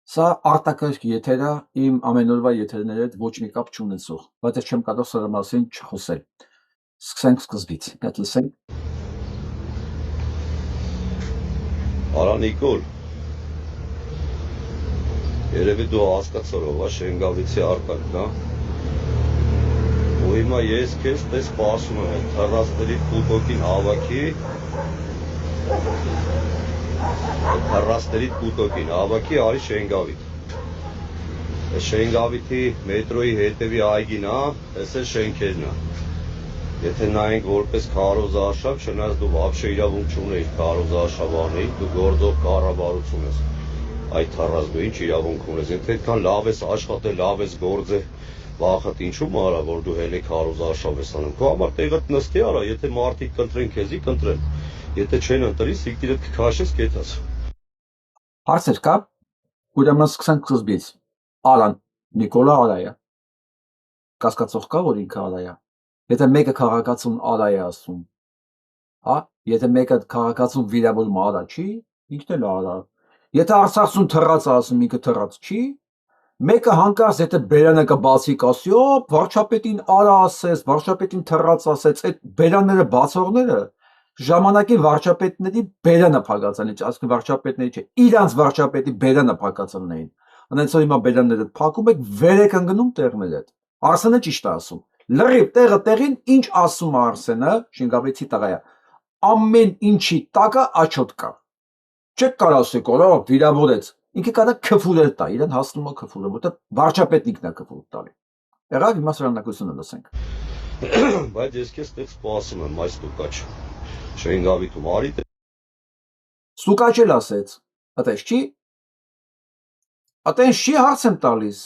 Սա արտակարգ եթեր է, իմ ամենօրվա եթերների հետ ոչ մի կապ չունեցող, բայց ես չեմ կարող սրա մասին չխոսել։ Սկսենք սկզբից, հետ լսենք։ Արա Նիկոլ, երևի դու հասկացար ով է Շենգավիցի արտակն, հա։ Ու հիմա ես քեզ տես սպասում եմ թռածների կուտոկին հավաքի, թռածների կուտոկին հավաքի արի Շենգավիթ։ Այս Շենգավիթի մետրոյի հետևի այգին, հա, այս է շենքերն է։ Եթե նայենք որպես քարոզարշավ, չնայած դու вообще իրավունք չունեիր քարոզարշավ անեի, դու գործող կառավարություն ես։ Այդ թռած դու ինչ իրավունք ունես, եթե այդքան լավ ես աշխատել, լավ ես գործել, վախդ ինչու մարա, որ դու հենց քարոզարշավ ես անում։ Քո համար տեղդ նստի արա, եթե մարդիկ կընտրեն քեզի, կընտրեն։ Եթե չեն ընտրի, սիկտիրդ կքաշես կետաս։ Հարցեր կա։ Ուրեմն սկսենք սկզբից։ Արան, Նիկոլա Արայա։ Կասկածող կա, որ ինքը Արայա։ Եթե մեկը քաղաքացուն Արա է ասում, հա, եթե մեկը քաղաքացուն վիրավորում Արա չի, ինքն էլ Արա։ Եթե Արցախցուն թռած ասում, ինքը թռած չի, մեկը հանկարծ եթե բերանը կբացի կասի, օ, վարչապետին Արա ասես, վարչապետին թռած ասեց, այդ բերանները բացողները ժամանակի վարչապետների բերանը փակացան, ասում վարչապետների չէ, իրանց վարչապետի բերանը փակացան էին։ Անենց որ հիմա բերանները փակում եք, վեր եք ընկնում տեղները։ Արսենը ճիշտ է ասում։ Լրիվ տեղը տեղին ինչ ասում է Արսենը, Շենգավիթի տղա է։ Ամեն ինչի տակը աչոտ կա։ Չեք կարող ասեք, օ, վիրավորեց։ Ինքը կարա քֆուրել տա, իրեն հասնում է քֆուրը, որտեղ վարչապետն ինքն է քֆուր տալի։ Եղավ հիմա սրանակությունը լսենք։ Բայց ես քեզ տեղ սպասում եմ այս տուկաչ։ Շենգավիթում արի Ստուկաչ էլ ասեց։ Ատես չի։ Ատեն չի հարց եմ տալիս։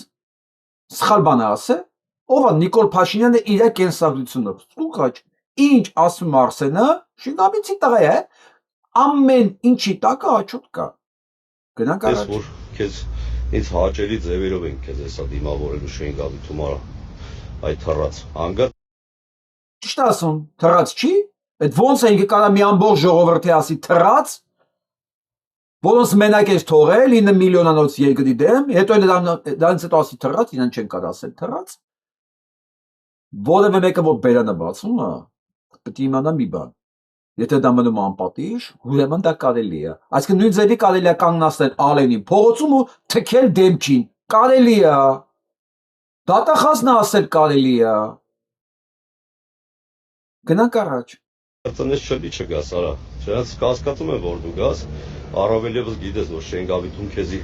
Սխալ բան է ասե։ Ով է Նիկոլ Փաշինյանը իր կենսագրությունը։ Ստուկաչ։ Ինչ ասում Արսենը, Շենգավիթի տղա է։ Ամեն ինչի տակը աչոտ կա։ Գնանք Ես առաջ։ որ քեզ ինձ հաճելի ձևերով են քեզ հեսա դիմավորելու Շենգավիթում արա այդ թռած հանգա Ճիշտ ասում, թռած չի։ Այդ ոնց է ինքը կարա մի ամբողջ ժողովրդի ասի թռած, որոնց մենակ ես թողել 9 միլիոնանոց երկրի դեմ, հետո դրանից հետո ասի թռած, իրեն չեն կարող ասել թռած։ Որևէ մեկը որ բերանը բացում է, պետք է իմանա մի բան։ Եթե դա մնում անպատիժ, ուրեմն դա կարելի է։ Այսինքն նույն ձևի կարելի է կանգնացնել Ալենին փողոցում ու թքել դեմքին։ Կարելի է։ Դատախազն ասել կարելի է։ Գնանք առաջ։ Տնես չլի չգաս արա չնայած կասկածում եմ որ դու գաս առավել եւս գիտես որ Շենգավիթում քեզի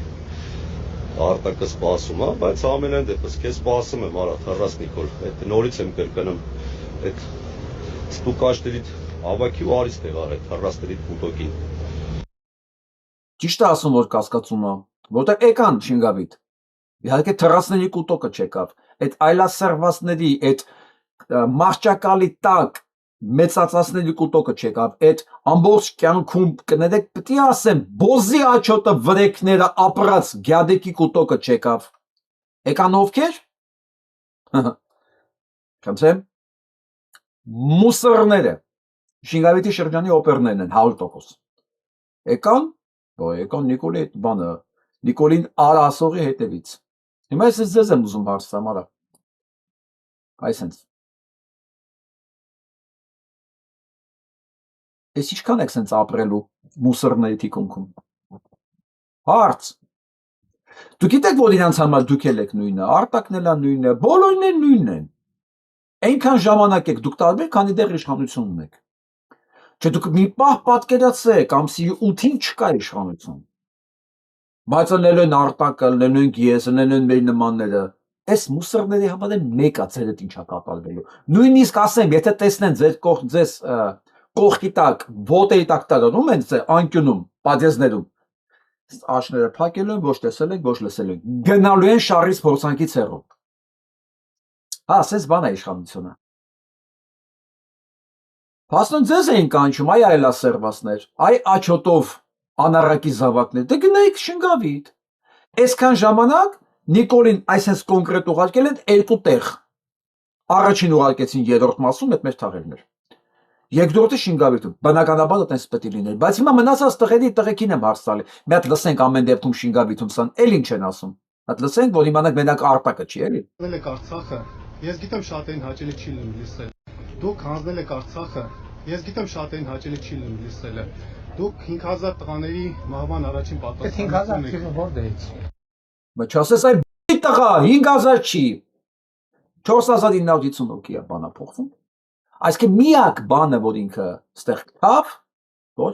արտակը սպասում է բայց ամենայն դեպս քեզ սպասում եմ արա թռած Նիկոլ այդ նորից եմ կրկնում այդ ստուկաշտերիդ հավաքի ու արից տեղ արա թռածների կուտոկին Ճիշտ է ասում որ կասկածում է որտեղ եկան Շենգավիթ իհարկե թռածների կուտոկը չեկավ այդ այլասերվածների այդ մարճակալի տակ մեծացածների կուտոկը չեկավ այդ ամբողջ կյանքում կներեք պետք է ասեմ բոզի աչոտը վրեքները ապրած գյադեկի կուտոկը չեկավ եկան ովքեր Չամսեմ մուսորները Շենգավիթի շրջանի օպերներն են 100% եկան Նիկոլի այդ բանը Նիկոլին Արա ասողի հետևից հիմա ես ձեզ եմ ուզում հարցամ արա այսենց Ես ինչքան եք սենց ապրելու մուսորների թիկունքում հարց Դու գիտեք որ իրանց համար դուք էլ եք նույնը արտակն էլա նույնը բոլորն են նույնն են Այնքան ժամանակ եք դուք տարբեր քանի դեռ իշխանություն ունեք Չէ դուք մի պահ պատկերացրեք ամսի 8-ին չկա իշխանություն Բայց ելնելու են արտակը, ելնելու են ես, ելնելու են մեր նմանները Այս մուսորների համար է մեկա ձերդ ինչա կապալվելու Նույնիսկ ասեմ եթե տեսնեն ձեր կողքի տակ ոտերի տակ տարանում են ձեր անկյունում պատեզներում աշները փակելու են ոչ տեսել են ոչ լսել են գնալու են շարից փորձանքից հեռու Հա, ասես բան է իշխանությունը Փաստորեն ձեզ էին կանչում այ այլասերվածներ այ աչոտով անառակի զավակներ դե գնայիք Շենգավիթ Այսքան ժամանակ Նիկոլին այսպես կոնկրետ ուղարկել են երկու տեղ Առաջին ուղարկեցին երրորդ մասում այդ մեր թաղերներ Երկրորդը շինգավիթում, բնականաբար այդպես պետք է լիներ, բայց հիմա մնացած տղեկին եմ հարց տալի։ Մի հատ լսենք ամեն դեպքում շինգավիթում սան, էլ ինչ են ասում։ Հատ լսենք, որ իմանանք մենակ արտակը չի, էլի։ Հանձնել եք Արցախը, ես գիտեմ շատերին հաճելի չի լինում լսել։ Դուք հանձնել եք Արցախը, ես գիտեմ շատերին հաճելի չի լինում լսել։ Դուք 5000 տղաների մահվան առաջին պատասխանատուն եք։ 5000 որտեղից։ Բայց չասես այ տղա 5000 չի։ 4950 հոգի է բանա փոխվում։ Այսինքն միակ բանը, որ ինքը ստեղ թափ, որ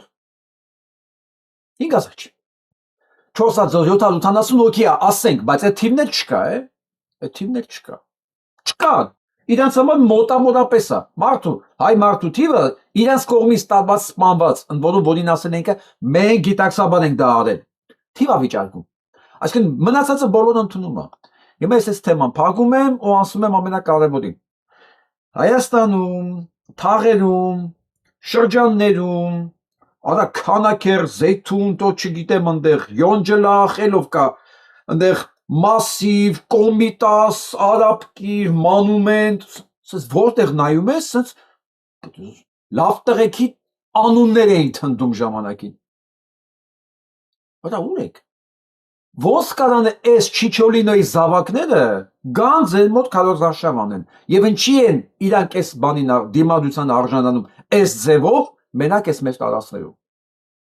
5000 չի։ 4780 հոգի է, ասենք, բայց այդ թիվն էլ չկա, այդ թիվն էլ չկա։ Չկա։ Իրանց համար մոտավորապես է։ Հայ մարդու թիվը իրանց կողմից տարված սպանված, ընդ որում որին ասել ենք, մենք գիտակցաբար ենք դա արել։ Թիվա վիճակում։ Այսինքն մնացածը բոլորը ընդունում է։ Հիմա ես այս թեման փակում եմ ու ասում եմ ամենակարևորին։ Հայաստանում, թաղերում, շրջաններում, արա քանակեր, զեյթուն, то չգիտեմ այնտեղ, յոնջլախ, ելով կա, այնտեղ Massiv, Կոմիտաս, Արաբկիր, Մանումենտ, ասես որտեղ նայում ես, ասես լավ տղեկի անուններ էին թնդում ժամանակին։ Արա ուր եք։ Ոնց կարան այս Չիչոլինոյի զավակները գան ձեր մոտ քարոզարշավ անեն։ Եվ ինչի են իրանք այս բանին դիմադրության արժանանում այս ձևով մենակ այս մեր տարածքներում։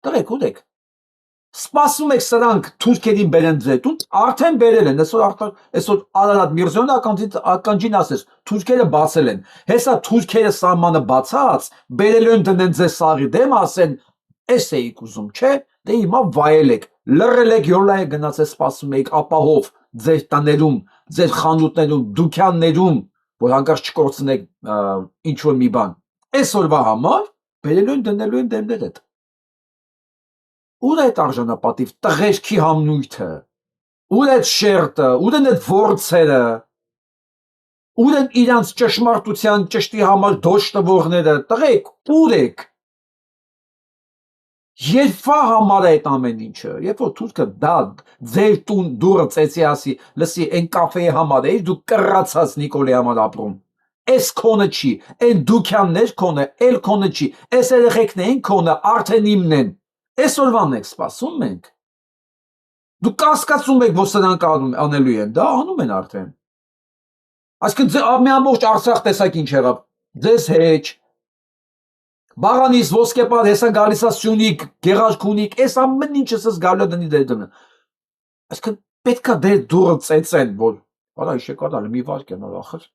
Տղեկ ուր եք։ Սպասում եք սրանք թուրքերին բերեն ձեր տուն, արդեն բերել են, այսօր Արարատ Միրզոյանը ականջին ասես, թուրքերը բացել են, հեսա թուրքերը սահմանը բացած, բերելու են դնեն ձեր սաղի դեմ, ասեն, էս էիք ուզում, չէ, դե հիմա վայել եք, լռել եք, յոլա եք գնացել սպասում եք ապահով ձեր տաներում, ձեր խանութներում, դուքյաններում, որ հանկարծ չկորցնեք ինչ-որ մի բան, այսօրվա համար բերելու են դնելու են դեմներդ։ Ուր է այդ արժանապատիվ տղերքի համնույթը, ուր է այդ շերտը, ուր են այդ որցերը, ուր են իրանց ճշմարտության ճշտի համար դոշ տվողները, տղեկ, ուր եք։ Երբ համար է այդ ամեն ինչը, երբ որ թուրքը դա ձեր տուն դուրը ծեցի ասի, լսի, այն կաֆեի համար էի, դու կռացած Նիկոլի համար ապրում, այս քոնը չի, այն դուքյաններ քոնը, էլ քոնը չի, այս երեխեքներին քոնը, արդեն իմն են, այսօրվան եք սպասում մենք, դու կասկածում եք, որ սրանք անելու են, դա անում են արդեն, այսինքն մի ամբողջ Արցախ տեսակ ինչ եղավ, ձեզ հեչ, Բաղանիս, ոսկեպար, հեսա գալիս է Սյունիք, Գեղարքունիք, այս ամեն ինչը սս գալու է դնի դեր դնը, այսինքն պետք է դեր դուրը ծեցեն, որ, արա իշեք ադալ, մի վարկ են ախր,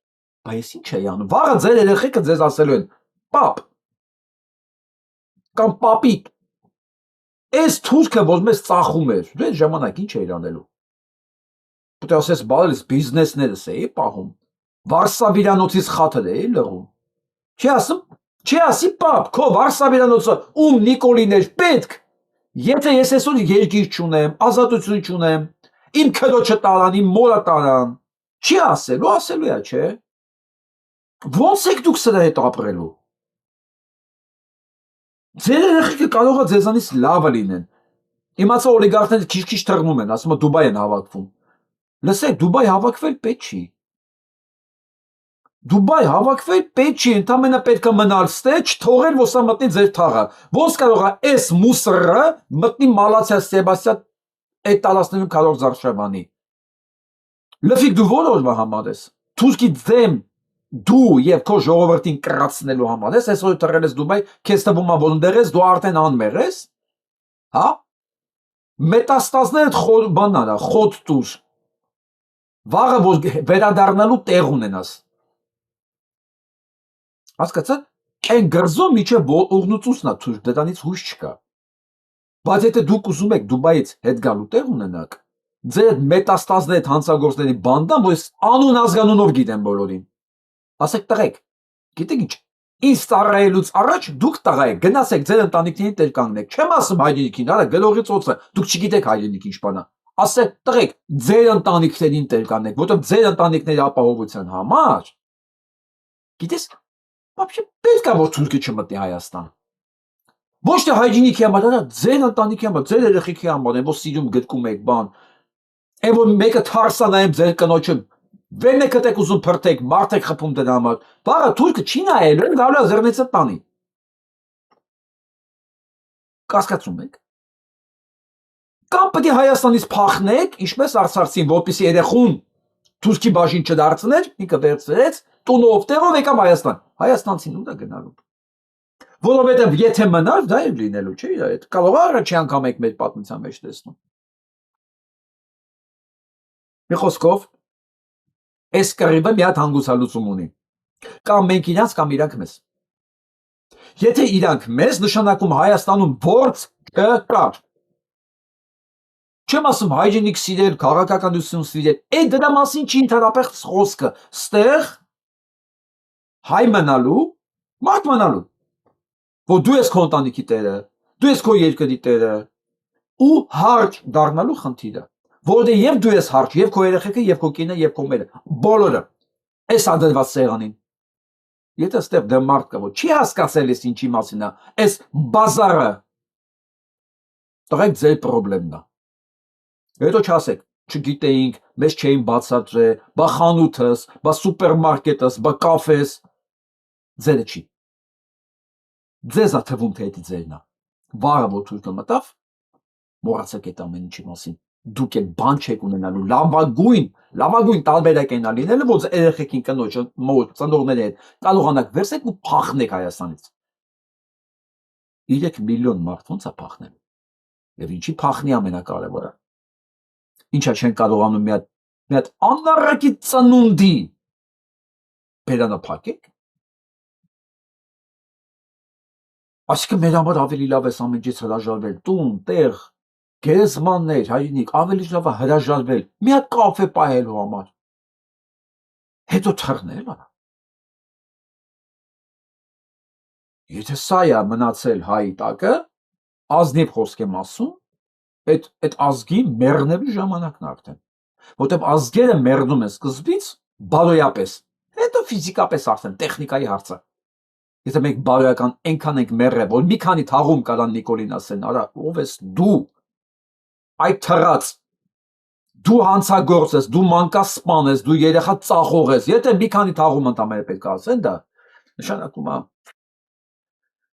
բա ես ինչ է անում, վաղը ձեր երեխեքը ձեզ ասելու են, պապ, կամ պապիկ, այս թուրքը, որ մեզ ծախում էր, դու այս ժամանակ ինչ էիր անելու, պետք է ասես բարելիս բիզնեսներս էի պահում, Վարսավիրանոցից խաթր էի լղում, չի ասի պապ, քո Վարսավիրանոցը ում Նիկոլին էր պետք, եթե ես այսօր երկիր չունեմ, ազատություն չունեմ, իմ քրոջը տարան, իմ մորը տարան, չի ասելու, ասելու է, չէ, ոնց եք դուք սրա հետ ապրելու, ձեր երեխեքը կարող է ձեզանից լավը լինեն, իմացա օլիգարխները քիչ-քիչ թռնում են, ասում է Դուբայ են հավաքվում, լսեք, Դուբայ հավաքվել պետք չի, Դուբայ հավաքվել պետք չի, ընդամենը պետք է մնալ ստե, չթողել, որ սա մտնի ձեր թաղը, ոնց կարող է այս մուսրը մտնի Մալացիա, Սեբաստիա, այդ տարածքներում քարոզարշավանի, լվիկ դու որ օրվա համար ես, թուրքի դեմ դու եւ քո ժողովրդին կրացնելու համար ես, այսօր թռել ես Դուբայ, քեզ թվում է որ ընդեղ ես, դու արդեն անմեղ ես, հա, մետաստազները բան արա, խոտ տուր, վաղը որ վերադառնալու տեղ ունենաս, հասկացա՞ք, այն գրզում միջև ուղնուծուցն է թուրք, դրանից հույս չկա, բայց եթե դուք ուզում եք Դուբայից հետ գալու տեղ ունենաք, ձեր այդ մետաստազների այդ հանցագործների բանդան, որ ես անուն ազգանունով գիտեմ բոլորին, ասեք տղեկ, գիտեք ինչ, ինձ ծառայելուց առաջ դուք տղա եք, գնացեք ձեր ընտանիքներին տեր կանգնեք, չեմ ասում հայրենիքին, արա գլորի ծոցը, դուք չգիտեք հայրենիք ինչ բան է, ասեք տղեկ, ձեր ընտանիքներին տեր կանգնեք, որտեղ ձեր ընտանիքների ապահովության համար, գիտես, вообще պետք է որ թուրքը չմտնի Հայաստան, ոչ թե հայրենիքի համար, արա ձեր ընտանիքի համար, ձեր երեխեքի համար, որ սիրում գրկում եք բան, այն որ մեկը թարսա նայեմ ձեր կնոջը Վերնեկդ եք ուզում փրտեք, մարդ եք խփում դրա համար, վաղը թուրքը չի նայելու, գալու է զրնիցը տանի, Կասկածում եք։ Կամ պետք է Հայաստանից փախնեք, ինչպես արցախցին, որպեսզի երեխուն թուրքի բաժին չդարձներ, ինքը վերցրեց, տունով տեղով եկավ Հայաստան։ Հայաստանցին ու դա գնալու։ Որովհետև եթե մնար, դա էր լինելու, չէ՞, այդ կարող է առաջի անգամ եք մեր պատմության մեջ տեսնում։ Մի խոսքով, այս կռիվը մի հատ հանգուցալուծում ունի։ Կամ մենք իրանց, կամ իրանք մեզ։ Եթե իրանք մեզ, նշանակում Հայաստանում գործ կկար։ Չեմ ասում հայրենիք սիրել, քաղաքականություն սիրել, այդ դրա մասին չի ընդհանրապես խոսքը, ստեղ հայ մնալու, մարդ մնալու, որ դու ես քո ընտանիքի տերը, դու ես քո երկրի տերը, ու հարճ դառնալու խնդիրը, որովհետև եւ դու ես հարճ, եւ քո երեխեքը, եւ քո կինը, եւ քո մերը, բոլորը, այս ադրված սեղանին։ Եթե ստեղ դե մարդ կա, որ չի հասկացել ես ինչի մասին է, այս բազարը, տղեկ ձեր պրոբլեմն է։ Հետո չասեք, չգիտեինք, մեզ չէին բացատրել, բա խանութս, բա սուպերմարկետս, բա կաֆես, ձերը չի։ Ձեզ է թվում, թե դա ձերն է։ Վարը որ թուրքը մտավ, մոռացեք այդ ամեն ինչի մասին։ Դուք էլ բան չեք ունենալու, լավագույն տարբերակ են լինելու, որ երեխեքին կնոջը, մոտ, ծնողների հետ կարողանաք վերցեք ու փախնեք Հայաստանից։ 3 միլիոն մարդ ոնց է փախնել։ Եվ ինչի փախնի ամենակարևորը։ Ինչա չեն կարողանում մի հատ անառակի ծնունդի բերանը փակեք։ Այսինքն մեր համար ավելի լավ է ամեն ինչից հրաժարվել, տուն, տեղ, գերեզմաններ, հայրենիք, ավելի լավ է հրաժարվել, մի հատ կաֆե պահելու համար։ Հետո թռնել արա։ Եթե սա է մնացել հայի տակը, ազնիվ խոսք եմ ասում, այդ ազգի մեռնելու ժամանակն արդեն, որտեղ ազգերը մեռնում են սկզբից բարոյապես, հետո ֆիզիկապես արդեն տեխնիկայի հարցը։ Եթե մենք բարոյական այնքան ենք մեռել, որ մի քանի թաղում կարան Նիկոլին ասեն, արա, ով ես դու, այդ թռած, դու հանցագործ ես, դու մանկասպան ես, դու երեխա ծախող ես, եթե մի քանի թաղում ընդամենը պետք է ասեն դա, նշանակում է,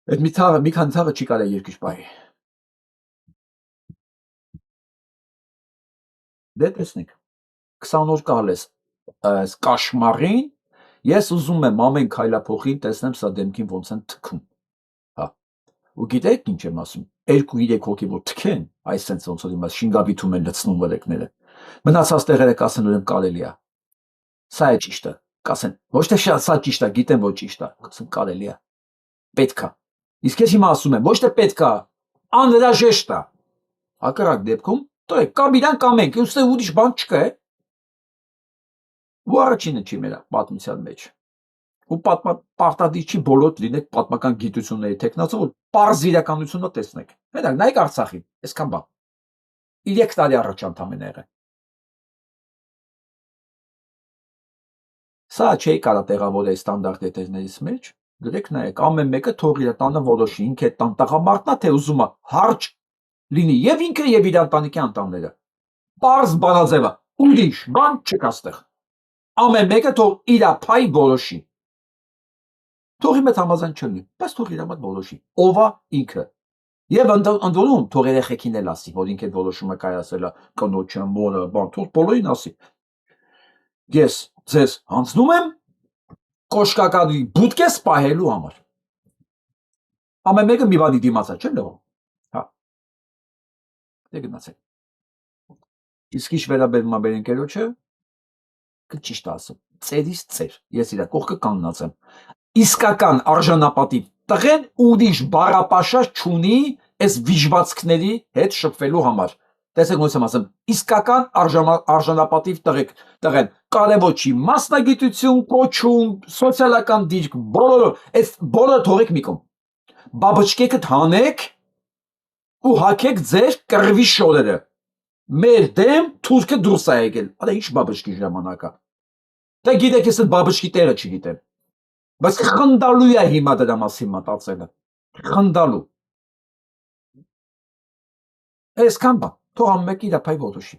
այդ մի քանի թաղը չի կարա երկիր պահի։ Դե տեսնենք, 20 օր կհալես կաշմարին, ես ուզում եմ ամեն քայլափոխին տեսնեմ սա դեմքին ոնց են թքում, հա, ու գիտեք ինչ եմ ասում, 2-3 հոգի որ թքեն, այս սենց ոնց որ իմաց շինգավիթում են լցնում վրեկները, մնացած տեղերը կասեն ուրեմն կարելի է, սա է ճիշտը, կասեն, ոչ թե սա ճիշտ է, գիտեմ որ ճիշտ է, կասեն կարելի է, պետք է, իսկ ես հիմա ասում եմ, ոչ թե պետք է, անհրաժեշտ է, հակառակ դեպքում Տոյ, կամ իրան կամ ենք, ուստի ուրիշ բան չկա է։ Ու առաջինը չի մեր պատմության մեջ։ Ու պարտադիր չի բոլոր լինեք պատմական գիտությունների տեխնացով, որ պարզ իրականությունը տեսնեք։ Հետո նայեք Արցախին, այսքան բան։ 3 տարի առաջ ընդամենը եղել։ Սա չի կարա տեղավորել ստանդարտ եթերներից մեջ, գրեք նայեք, ամեն մեկը թող իր տանը որոշի, ինքը տան տղամարդն է, թե ուզում է հարճ լինի եւ ինքը եւ իր ընտանիքի անդամները։ Պարզ բանաձևը, ուրիշ բան չկա ստեղ։ Ամեն մեկը թող իր փայ որոշի։ Թողի մեծ համաձայն չլինի, բայց թող իր մոտ որոշի։ Ով է ինքը։ Եվ ընդորում թող երեխեքին էլ ասի, որ ինքը որոշումը կայացել է կնոջը, մորը, բան, թող բոլորին ասի։ Ես ձեզ հանձնում եմ կոշկակարի բուտկես պահելու համար։ Ամեն մեկը մի բանի դիմացա չէ՞ լողում։ Դե գնացեք։ Իսկ ինչ վերաբերում է մեր ընկերոջը, ճիշտ ասեմ, ծերից ծեր, ես իր կողքը կանգնած եմ։ Իսկական արժանապատիվ տղեն ուրիշ բառապաշար չունի այս վիժվածքների հետ շփվելու համար։ Տեսեք ոնց եմ ասում, իսկական արժանապատիվ տղեն, կարևոր չի մասնագիտություն, կոչում, սոցիալական դիրք, բոլորը թողեք մի կողմ։ Բաբաչկեքդ հանեք ու հակեք ձեր կռվի շորերը։ Մեր դեմ թուրքը դուրս է եկել։ Արա ինչ բաբաչկի ժամանակ է։ Դե գիտեք, ես այդ բաբաչկի տեղը չգիտեմ։ Բայց խնդալու է հիմա դրա մասին մտածելը։ Խնդալու։ Այսքան բան, թող ամեն մեկը իր փայ որոշի։